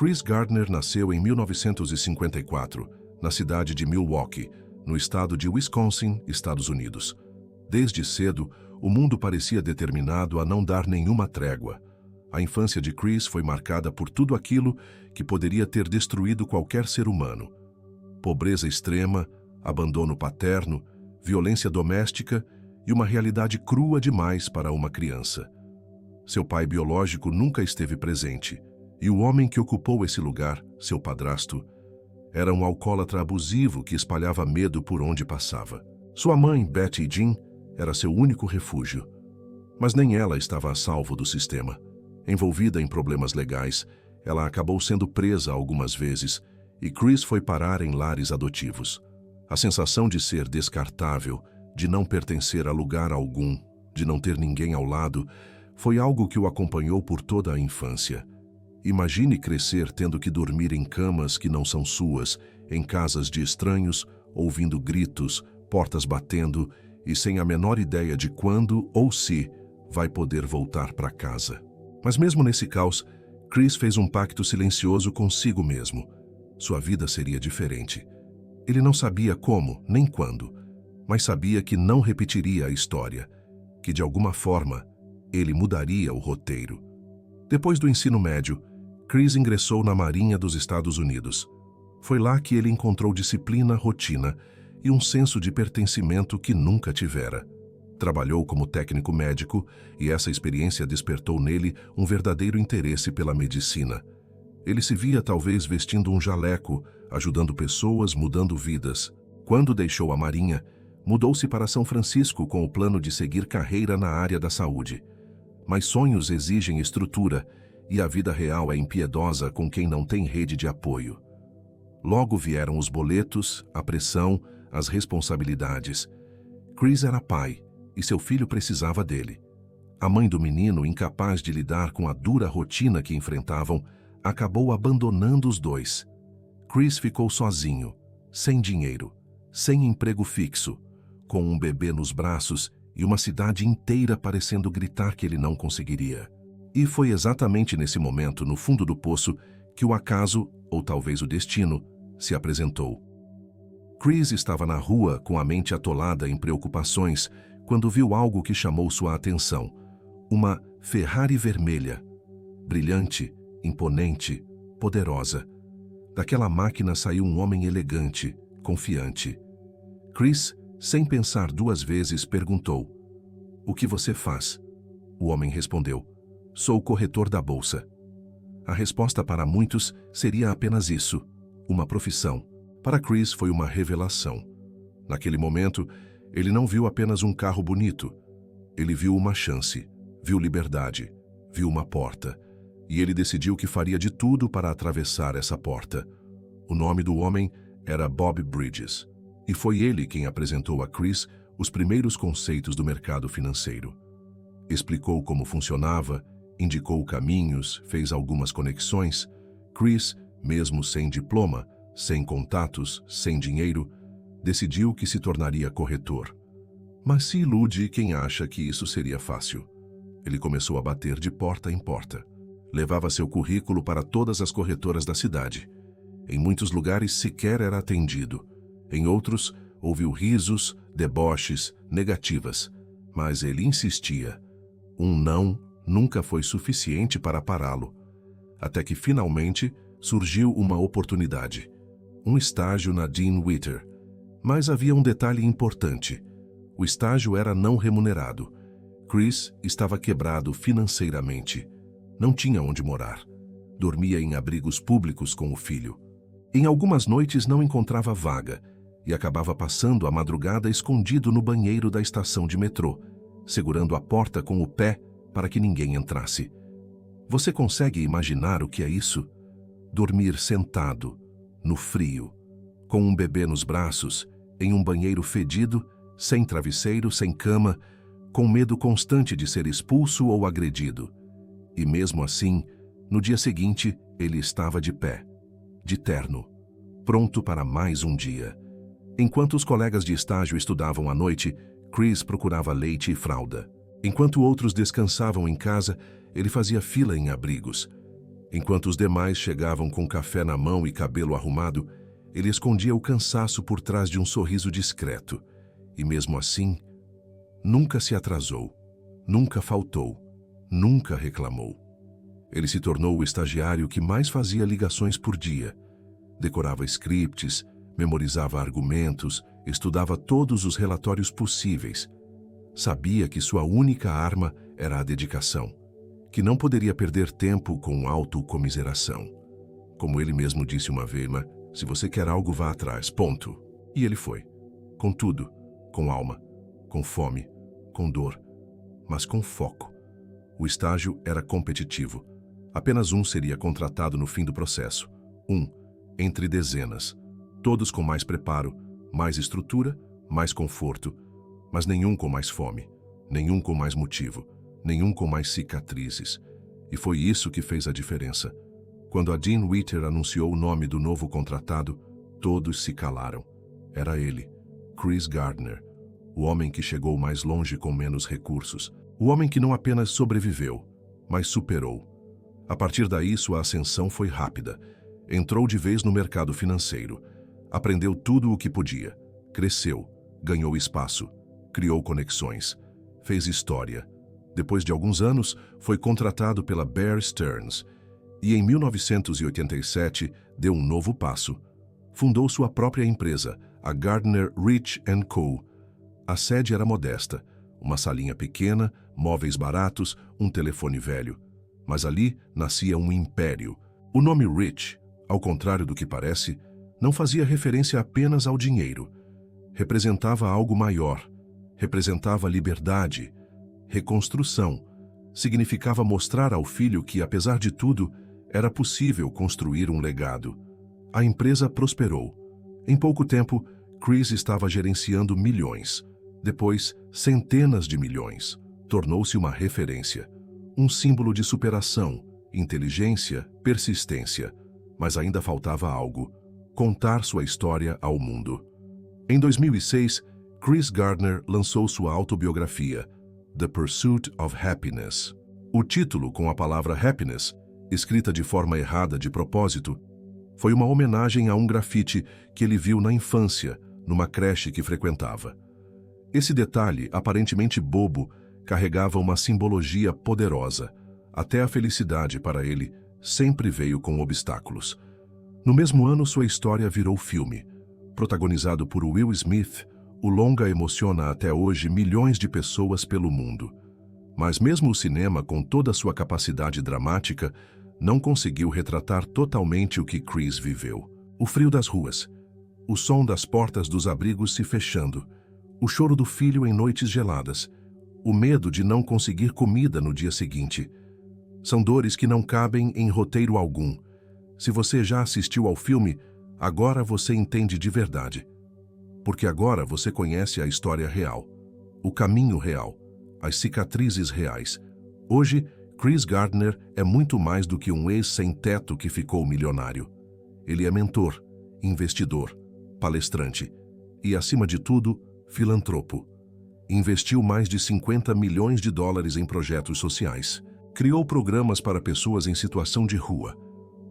Chris Gardner nasceu em 1954, na cidade de Milwaukee, no estado de Wisconsin, Estados Unidos. Desde cedo, o mundo parecia determinado a não dar nenhuma trégua. A infância de Chris foi marcada por tudo aquilo que poderia ter destruído qualquer ser humano. Pobreza extrema, abandono paterno, violência doméstica e uma realidade crua demais para uma criança. Seu pai biológico nunca esteve presente, e o homem que ocupou esse lugar, seu padrasto, era um alcoólatra abusivo que espalhava medo por onde passava. Sua mãe, Betty Jean, era seu único refúgio. Mas nem ela estava a salvo do sistema. Envolvida em problemas legais, ela acabou sendo presa algumas vezes e Chris foi parar em lares adotivos. A sensação de ser descartável, de não pertencer a lugar algum, de não ter ninguém ao lado, foi algo que o acompanhou por toda a infância. Imagine crescer tendo que dormir em camas que não são suas, em casas de estranhos, ouvindo gritos, portas batendo e sem a menor ideia de quando ou se vai poder voltar para casa. Mas mesmo nesse caos, Chris fez um pacto silencioso consigo mesmo. Sua vida seria diferente. Ele não sabia como, nem quando, mas sabia que não repetiria a história, que de alguma forma ele mudaria o roteiro. Depois do ensino médio, Chris ingressou na Marinha dos Estados Unidos. Foi lá que ele encontrou disciplina, rotina e um senso de pertencimento que nunca tivera. Trabalhou como técnico médico e essa experiência despertou nele um verdadeiro interesse pela medicina. Ele se via talvez vestindo um jaleco, ajudando pessoas, mudando vidas. Quando deixou a Marinha, mudou-se para São Francisco com o plano de seguir carreira na área da saúde. Mas sonhos exigem estrutura e a vida real é impiedosa com quem não tem rede de apoio. Logo vieram os boletos, a pressão, as responsabilidades. Chris era pai e seu filho precisava dele. A mãe do menino, incapaz de lidar com a dura rotina que enfrentavam, acabou abandonando os dois. Chris ficou sozinho, sem dinheiro, sem emprego fixo, com um bebê nos braços e uma cidade inteira parecendo gritar que ele não conseguiria. E foi exatamente nesse momento, no fundo do poço, que o acaso, ou talvez o destino, se apresentou. Chris estava na rua com a mente atolada em preocupações quando viu algo que chamou sua atenção. Uma Ferrari vermelha, brilhante, imponente, poderosa. Daquela máquina saiu um homem elegante, confiante. Chris, sem pensar duas vezes, perguntou: "O que você faz?" O homem respondeu: "Sou corretor da bolsa." A resposta para muitos seria apenas isso, uma profissão. Para Chris foi uma revelação. Naquele momento, ele não viu apenas um carro bonito. Ele viu uma chance, viu liberdade, viu uma porta. E ele decidiu que faria de tudo para atravessar essa porta. O nome do homem era Bob Bridges. E foi ele quem apresentou a Chris os primeiros conceitos do mercado financeiro. Explicou como funcionava, indicou caminhos, fez algumas conexões. Chris, mesmo sem diploma, sem contatos, sem dinheiro, decidiu que se tornaria corretor. Mas se ilude quem acha que isso seria fácil. Ele começou a bater de porta em porta. Levava seu currículo para todas as corretoras da cidade. Em muitos lugares sequer era atendido. Em outros, ouviu risos, deboches, negativas. Mas ele insistia. Um não nunca foi suficiente para pará-lo. Até que finalmente surgiu uma oportunidade. Um estágio na Dean Witter. Mas havia um detalhe importante. O estágio era não remunerado. Chris estava quebrado financeiramente. Não tinha onde morar. Dormia em abrigos públicos com o filho. Em algumas noites não encontrava vaga e acabava passando a madrugada escondido no banheiro da estação de metrô, segurando a porta com o pé para que ninguém entrasse. Você consegue imaginar o que é isso? Dormir sentado, no frio, com um bebê nos braços, em um banheiro fedido, sem travesseiro, sem cama, com medo constante de ser expulso ou agredido. E mesmo assim, no dia seguinte, ele estava de pé, de terno, pronto para mais um dia. Enquanto os colegas de estágio estudavam à noite, Chris procurava leite e fralda. Enquanto outros descansavam em casa, ele fazia fila em abrigos. Enquanto os demais chegavam com café na mão e cabelo arrumado, ele escondia o cansaço por trás de um sorriso discreto. E mesmo assim, nunca se atrasou, nunca faltou, nunca reclamou. Ele se tornou o estagiário que mais fazia ligações por dia. Decorava scripts, memorizava argumentos, estudava todos os relatórios possíveis. Sabia que sua única arma era a dedicação, que não poderia perder tempo com autocomiseração. Como ele mesmo disse uma vez, se você quer algo, vá atrás, ponto. E ele foi. Com tudo, com alma, com fome, com dor, mas com foco. O estágio era competitivo. Apenas um seria contratado no fim do processo. Um, entre dezenas. Todos com mais preparo, mais estrutura, mais conforto, mas nenhum com mais fome, nenhum com mais motivo, nenhum com mais cicatrizes. E foi isso que fez a diferença. Quando a Dean Witter anunciou o nome do novo contratado, todos se calaram. Era ele, Chris Gardner, o homem que chegou mais longe com menos recursos, o homem que não apenas sobreviveu, mas superou. A partir daí, sua ascensão foi rápida. Entrou de vez no mercado financeiro. Aprendeu tudo o que podia. Cresceu, ganhou espaço, criou conexões, fez história. Depois de alguns anos, foi contratado pela Bear Stearns e, em 1987, deu um novo passo. Fundou sua própria empresa, a Gardner Rich & Co. A sede era modesta, uma salinha pequena, móveis baratos, um telefone velho. Mas ali nascia um império. O nome Rich, ao contrário do que parece, não fazia referência apenas ao dinheiro. Representava algo maior. Representava liberdade, reconstrução. Significava mostrar ao filho que, apesar de tudo, era possível construir um legado. A empresa prosperou. Em pouco tempo, Chris estava gerenciando milhões. Depois, centenas de milhões. Tornou-se uma referência. Um símbolo de superação, inteligência, persistência. Mas ainda faltava algo: contar sua história ao mundo. Em 2006, Chris Gardner lançou sua autobiografia, The Pursuit of Happiness. O título, com a palavra happiness, escrita de forma errada de propósito, foi uma homenagem a um grafite que ele viu na infância, numa creche que frequentava. Esse detalhe, aparentemente bobo, carregava uma simbologia poderosa. Até a felicidade, para ele, sempre veio com obstáculos. No mesmo ano, sua história virou filme. Protagonizado por Will Smith, o longa emociona até hoje milhões de pessoas pelo mundo. Mas mesmo o cinema, com toda a sua capacidade dramática, não conseguiu retratar totalmente o que Chris viveu. O frio das ruas, o som das portas dos abrigos se fechando, o choro do filho em noites geladas, o medo de não conseguir comida no dia seguinte. São dores que não cabem em roteiro algum. Se você já assistiu ao filme, agora você entende de verdade. Porque agora você conhece a história real, o caminho real, as cicatrizes reais. Hoje, Chris Gardner é muito mais do que um ex-sem-teto que ficou milionário. Ele é mentor, investidor, palestrante e, acima de tudo, filantropo. Investiu mais de 50 milhões de dólares em projetos sociais. Criou programas para pessoas em situação de rua.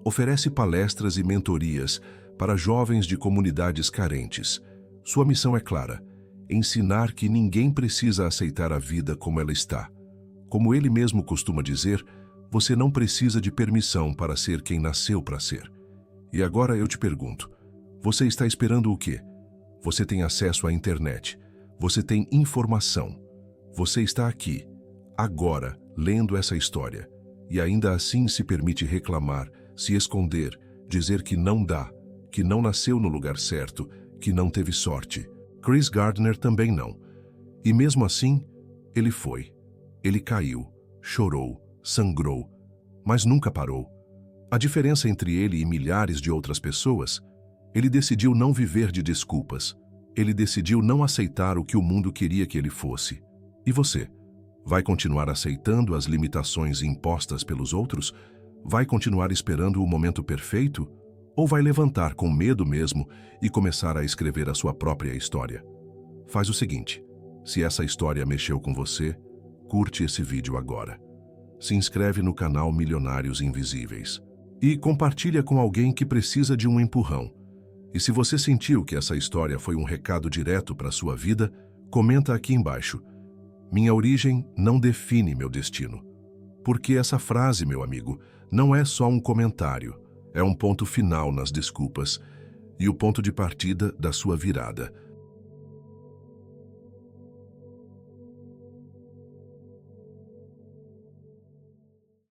Oferece palestras e mentorias para jovens de comunidades carentes. Sua missão é clara: ensinar que ninguém precisa aceitar a vida como ela está. Como ele mesmo costuma dizer, você não precisa de permissão para ser quem nasceu para ser. E agora eu te pergunto, você está esperando o quê? Você tem acesso à internet. Você tem informação. Você está aqui, agora, lendo essa história. E ainda assim se permite reclamar, se esconder, dizer que não dá, que não nasceu no lugar certo, que não teve sorte. Chris Gardner também não. E mesmo assim, ele foi. Ele caiu, chorou, sangrou, mas nunca parou. A diferença entre ele e milhares de outras pessoas, ele decidiu não viver de desculpas. Ele decidiu não aceitar o que o mundo queria que ele fosse. E você? Vai continuar aceitando as limitações impostas pelos outros? Vai continuar esperando o momento perfeito? Ou vai levantar com medo mesmo e começar a escrever a sua própria história? Faz o seguinte: se essa história mexeu com você, curte esse vídeo agora. Se inscreve no canal Milionários Invisíveis. E compartilha com alguém que precisa de um empurrão. E se você sentiu que essa história foi um recado direto para a sua vida, comenta aqui embaixo. Minha origem não define meu destino. Porque essa frase, meu amigo, não é só um comentário, é um ponto final nas desculpas e o ponto de partida da sua virada.